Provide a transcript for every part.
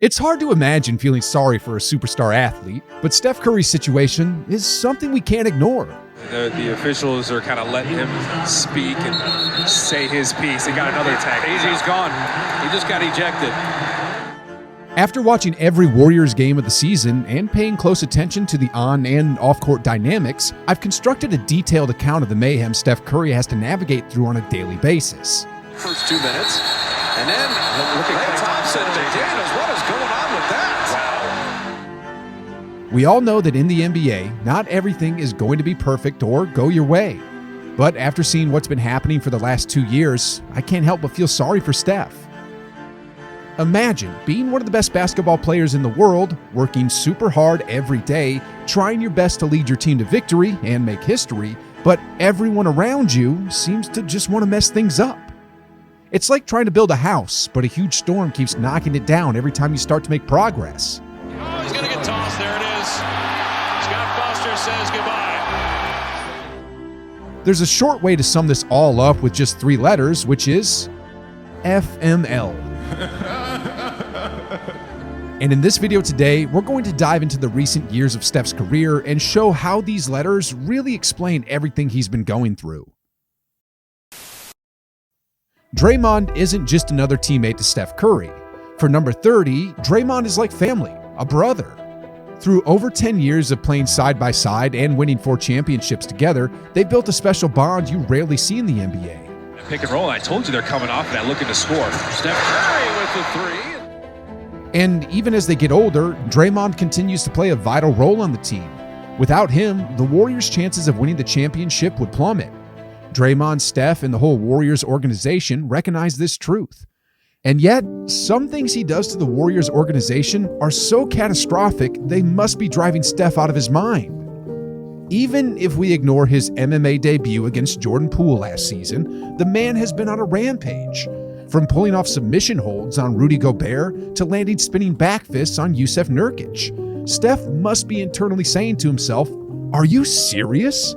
It's hard to imagine feeling sorry for a superstar athlete, but Steph Curry's situation is something we can't ignore. The officials are kind of letting him speak and say his piece. He got another tag. He's gone. He just got ejected. After watching every Warriors game of the season and paying close attention to the on- and off-court dynamics, I've constructed a detailed account of the mayhem Steph Curry has to navigate through on a daily basis. First 2 minutes, and then look at Thompson again. What is going on with that? We all know that in the NBA, not everything is going to be perfect or go your way. But after seeing what's been happening for the last 2 years, I can't help but feel sorry for Steph. Imagine being one of the best basketball players in the world, working super hard every day, trying your best to lead your team to victory and make history, but everyone around you seems to just want to mess things up. It's like trying to build a house, but a huge storm keeps knocking it down every time you start to make progress. Oh, he's going to get tossed. There it is. Scott Foster says goodbye. There's a short way to sum this all up with just 3 letters, which is FML. And in this video today, we're going to dive into the recent years of Steph's career and show how these letters really explain everything he's been going through. Draymond isn't just another teammate to Steph Curry. For number 30, Draymond is like family, a brother. Through over 10 years of playing side by side and winning 4 championships together, they built a special bond you rarely see in the NBA. Pick and roll. I told you they're coming off that looking to score. Steph Curry with the 3. And even as they get older, Draymond continues to play a vital role on the team. Without him, the Warriors' chances of winning the championship would plummet. Draymond, Steph, and the whole Warriors organization recognize this truth. And yet, some things he does to the Warriors organization are so catastrophic they must be driving Steph out of his mind. Even if we ignore his MMA debut against Jordan Poole last season, the man has been on a rampage. From pulling off submission holds on Rudy Gobert to landing spinning back fists on Jusuf Nurkic, Steph must be internally saying to himself, "Are you serious?"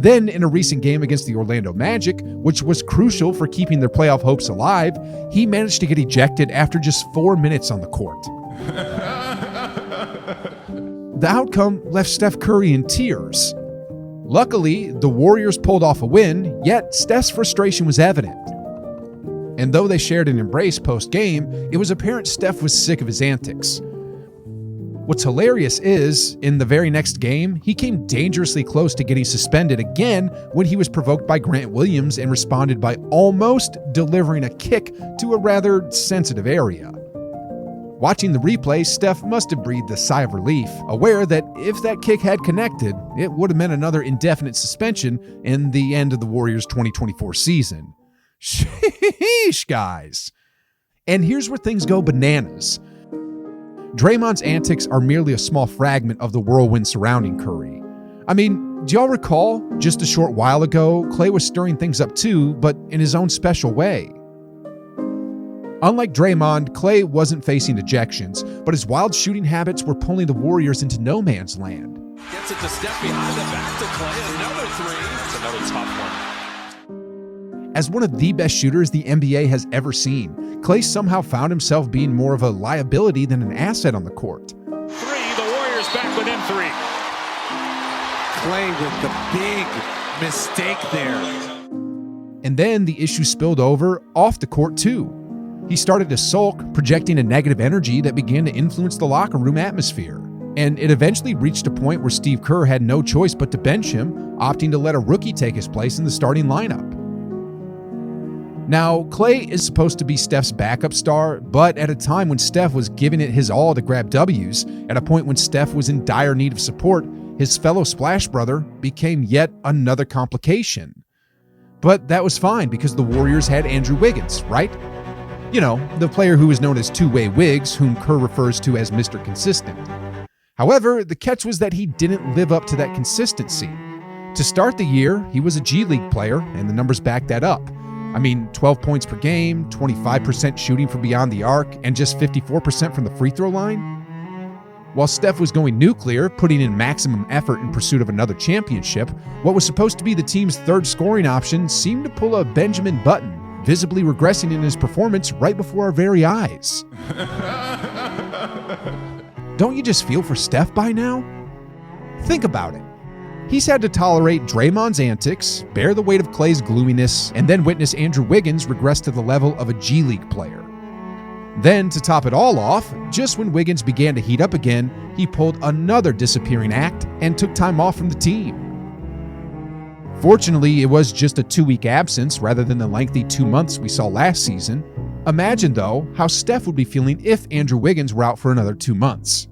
Then, in a recent game against the Orlando Magic, which was crucial for keeping their playoff hopes alive, he managed to get ejected after just 4 minutes on the court. The outcome left Steph Curry in tears. Luckily, the Warriors pulled off a win, yet Steph's frustration was evident. And though they shared an embrace post-game, it was apparent Steph was sick of his antics. What's hilarious is, in the very next game, he came dangerously close to getting suspended again when he was provoked by Grant Williams and responded by almost delivering a kick to a rather sensitive area. Watching the replay, Steph must have breathed a sigh of relief, aware that if that kick had connected, it would have meant another indefinite suspension and the end of the Warriors' 2024 season. Sheesh, guys. And here's where things go bananas. Draymond's antics are merely a small fragment of the whirlwind surrounding Curry. I mean, do y'all recall, just a short while ago, Klay was stirring things up too, but in his own special way. Unlike Draymond, Klay wasn't facing ejections, but his wild shooting habits were pulling the Warriors into no man's land. Gets it to Steph behind the back to Klay. Another 3. It's another tough one. As one of the best shooters the NBA has ever seen, Klay somehow found himself being more of a liability than an asset on the court. 3, the Warriors back within 3. Klay with the big mistake there. And then the issue spilled over off the court too. He started to sulk, projecting a negative energy that began to influence the locker room atmosphere. And it eventually reached a point where Steve Kerr had no choice but to bench him, opting to let a rookie take his place in the starting lineup. Now, Klay is supposed to be Steph's backup star, but at a time when Steph was giving it his all to grab W's, at a point when Steph was in dire need of support, his fellow Splash brother became yet another complication. But that was fine because the Warriors had Andrew Wiggins, right? You know, the player who is known as Two-Way Wiggs, whom Kerr refers to as Mr. Consistent. However, the catch was that he didn't live up to that consistency. To start the year, he was a G League player, and the numbers back that up. I mean, 12 points per game, 25% shooting from beyond the arc, and just 54% from the free throw line. While Steph was going nuclear, putting in maximum effort in pursuit of another championship, what was supposed to be the team's third scoring option seemed to pull a Benjamin Button, visibly regressing in his performance right before our very eyes. Don't you just feel for Steph by now? Think about it. He's had to tolerate Draymond's antics, bear the weight of Klay's gloominess, and then witness Andrew Wiggins regress to the level of a G League player. Then, to top it all off, just when Wiggins began to heat up again, he pulled another disappearing act and took time off from the team. Fortunately, it was just a 2-week absence rather than the lengthy 2 months we saw last season. Imagine, though, how Steph would be feeling if Andrew Wiggins were out for another 2 months.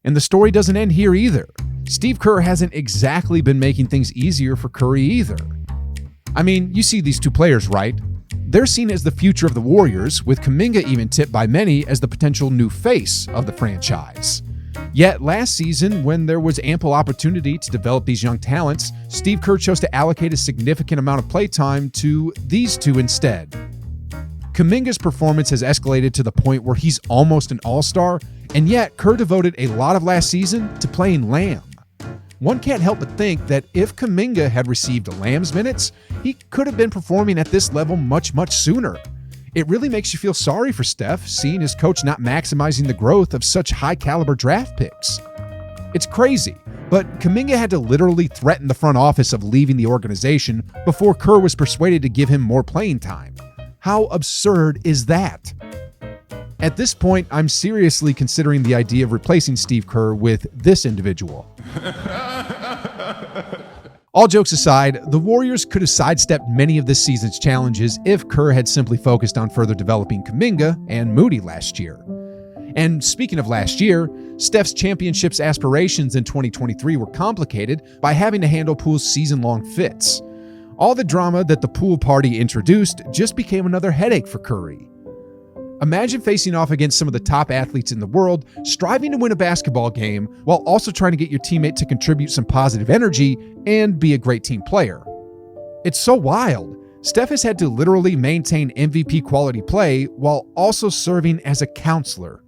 And the story doesn't end here either. Steve Kerr hasn't exactly been making things easier for Curry either. I mean, you see these two players, right? They're seen as the future of the Warriors, with Kuminga even tipped by many as the potential new face of the franchise. Yet last season, when there was ample opportunity to develop these young talents, Steve Kerr chose to allocate a significant amount of playtime to these two instead. Kuminga's performance has escalated to the point where he's almost an all-star, and yet Kerr devoted a lot of last season to playing Lamb. One can't help but think that if Kuminga had received Lamb's minutes, he could have been performing at this level much sooner. It really makes you feel sorry for Steph, seeing his coach not maximizing the growth of such high-caliber draft picks. It's crazy, but Kuminga had to literally threaten the front office of leaving the organization before Kerr was persuaded to give him more playing time. How absurd is that? At this point, I'm seriously considering the idea of replacing Steve Kerr with this individual. All jokes aside, the Warriors could have sidestepped many of this season's challenges if Kerr had simply focused on further developing Kuminga and Moody last year. And speaking of last year, Steph's championships aspirations in 2023 were complicated by having to handle Poole's season-long fits. All the drama that the Poole party introduced just became another headache for Curry. Imagine facing off against some of the top athletes in the world, striving to win a basketball game, while also trying to get your teammate to contribute some positive energy and be a great team player. It's so wild. Steph has had to literally maintain MVP quality play while also serving as a counselor.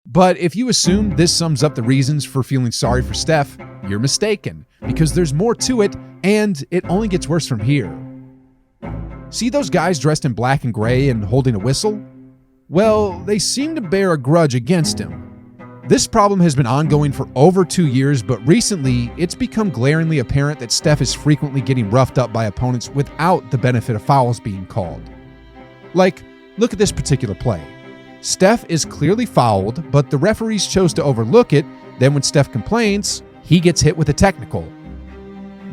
But if you assume this sums up the reasons for feeling sorry for Steph, you're mistaken, because there's more to it, and it only gets worse from here. See those guys dressed in black and gray and holding a whistle? Well, they seem to bear a grudge against him. This problem has been ongoing for over 2 years, but recently it's become glaringly apparent that Steph is frequently getting roughed up by opponents without the benefit of fouls being called. Like, look at this particular play. Steph is clearly fouled, but the referees chose to overlook it. Then when Steph complains, he gets hit with a technical.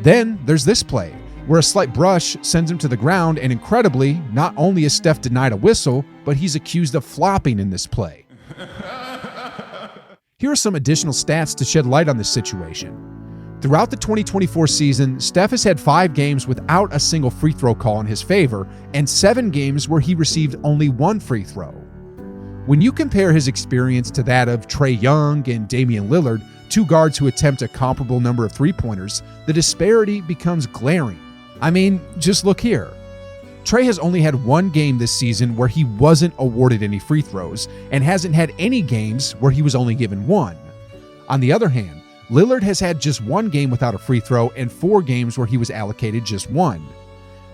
Then there's this play, where a slight brush sends him to the ground, and incredibly, not only is Steph denied a whistle, but he's accused of flopping in this play. Here are some additional stats to shed light on this situation. Throughout the 2024 season, Steph has had 5 games without a single free throw call in his favor, and 7 games where he received only 1 free throw. When you compare his experience to that of Trae Young and Damian Lillard, 2 guards who attempt a comparable number of three-pointers, the disparity becomes glaring. I mean, just look here. Trae has only had 1 game this season where he wasn't awarded any free throws, and hasn't had any games where he was only given 1. On the other hand, Lillard has had just 1 game without a free throw and 4 games where he was allocated just 1.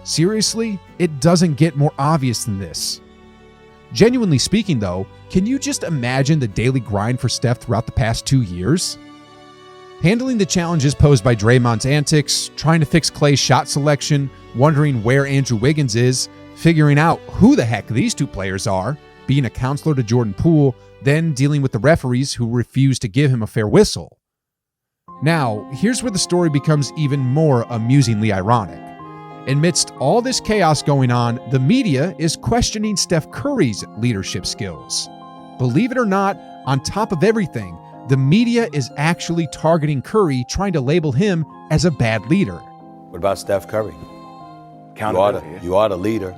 Seriously, it doesn't get more obvious than this. Genuinely speaking though, can you just imagine the daily grind for Steph throughout the past 2 years? Handling the challenges posed by Draymond's antics, trying to fix Klay's shot selection, wondering where Andrew Wiggins is, figuring out who the heck these 2 players are, being a counselor to Jordan Poole, then dealing with the referees who refuse to give him a fair whistle. Now, here's where the story becomes even more amusingly ironic. Amidst all this chaos going on, the media is questioning Steph Curry's leadership skills. Believe it or not, on top of everything, the media is actually targeting Curry, trying to label him as a bad leader. What about Steph Curry? You are the leader.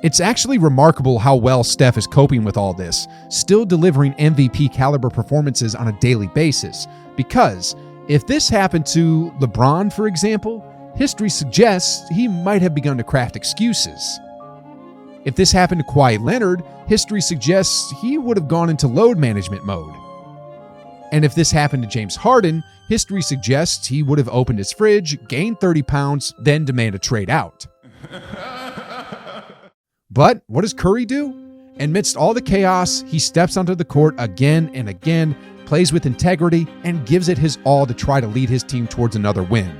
It's actually remarkable how well Steph is coping with all this, still delivering MVP caliber performances on a daily basis. Because if this happened to LeBron, for example, history suggests he might have begun to craft excuses. If this happened to Kawhi Leonard, history suggests he would have gone into load management mode. And if this happened to James Harden, history suggests he would have opened his fridge, gained 30 pounds, then demand a trade out. But what does Curry do? Amidst all the chaos, he steps onto the court again and again, plays with integrity, and gives it his all to try to lead his team towards another win.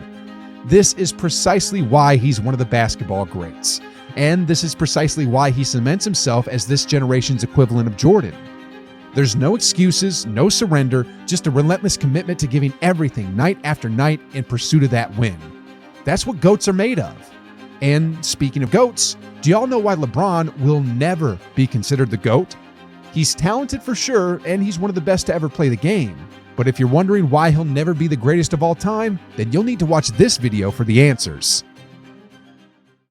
This is precisely why he's one of the basketball greats. And this is precisely why he cements himself as this generation's equivalent of Jordan. There's no excuses, no surrender, just a relentless commitment to giving everything night after night in pursuit of that win. That's what GOATs are made of. And speaking of GOATs, do y'all know why LeBron will never be considered the GOAT? He's talented for sure, and he's one of the best to ever play the game. But if you're wondering why he'll never be the greatest of all time, then you'll need to watch this video for the answers.